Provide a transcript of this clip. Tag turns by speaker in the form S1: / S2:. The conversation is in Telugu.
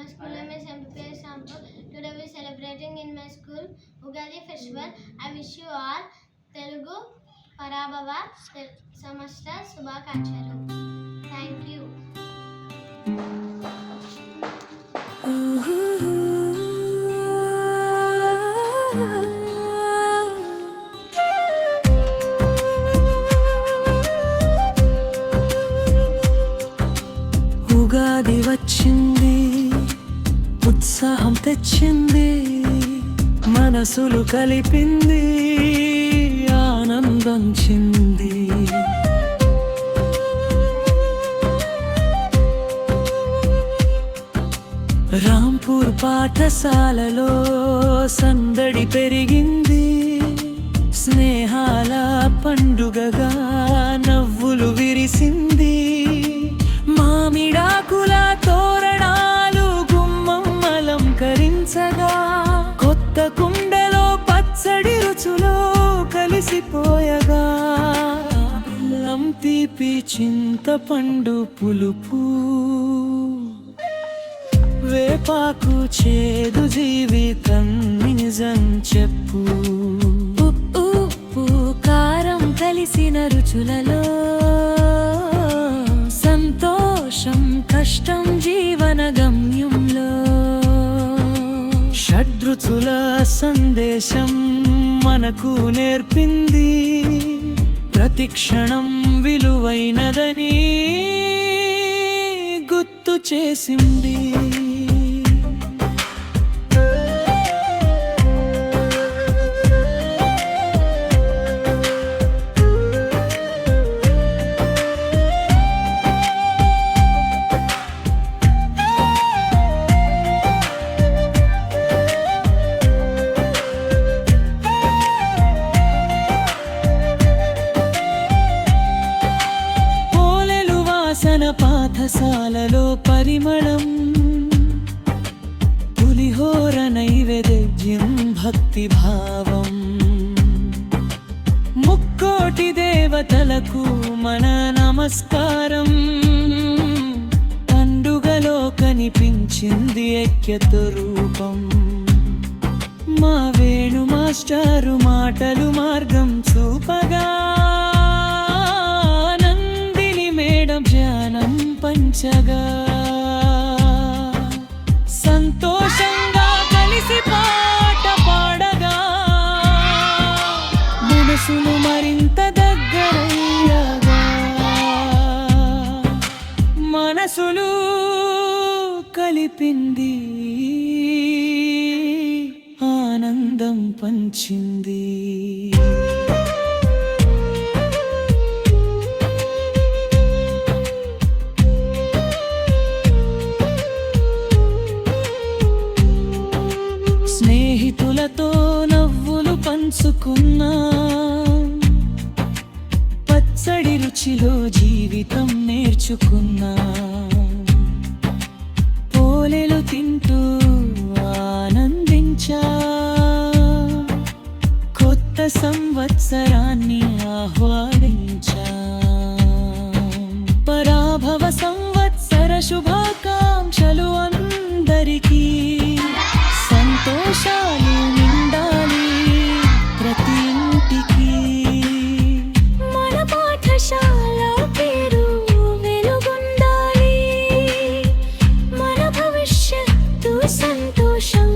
S1: My school name is MPPS Sampur. Today we are celebrating in my school Ugadi festival. I wish you all Telugu Parabhava Samasta Subhakankshalu. Thank you.
S2: Ugadi వచ్చింది, ఉత్సాహం తెచ్చింది, మనసులు కలిపింది, ఆనందం చింది. రాంపూర్ పాఠశాలలో సందడి పెరిగింది, స్నేహాల పండుగగా నవ్వులు విరిసింది. మామిడాకుల తోరణాలు గుమ్మం అలంకరించగా, కొత్త కుండలో పచ్చడి రుచులు కలిసిపోయగా, బెల్లం తీపి చింతపండు పులుపు, వేపాకు చేదు జీవితం నిజం చెప్పు. ఉప్పు కారం కలిసిన రుచులలో సంతోషం కష్టం జీవన గమ్యంలో. షడ్రుచుల సందేశం మనకు నేర్పింది, ప్రతి క్షణం విలువైనదని గుర్తు చేసింది. పాఠశాలలో పరిమళం, పులిహోర నైవేద్యం భక్తి భావం, ముక్కోటి దేవతలకు మన నమస్కారం. పండుగలో కనిపించింది ఐక్యత రూపం, మా వేణు మాస్టారు మాటలు మార్గం చూపగా, జ్ఞానం పంచగా, సంతోషంగా కలిసి పాట పాడగా, మనసులు మరింత దగ్గరయ్యగా, మనసులు కలిపింది, ఆనందం పంచింది. స్నేహితులతో నవ్వులు పంచుకున్నా, పచ్చడి రుచిలో జీవితం నేర్చుకున్నా, పోలెలు తింటూ ఆనందించా, కొత్త సంవత్సరాన్ని ఆహ్వానించా. పరాభవ సంవత్సర శుభాకాంక్షలు అందరికీ, సంతోషాలు నిండాలి ప్రతి ఇంటికి.
S3: మన పాఠశాల పేరు వెలుగొందాలి, మన భవిష్యత్తు సంతోషం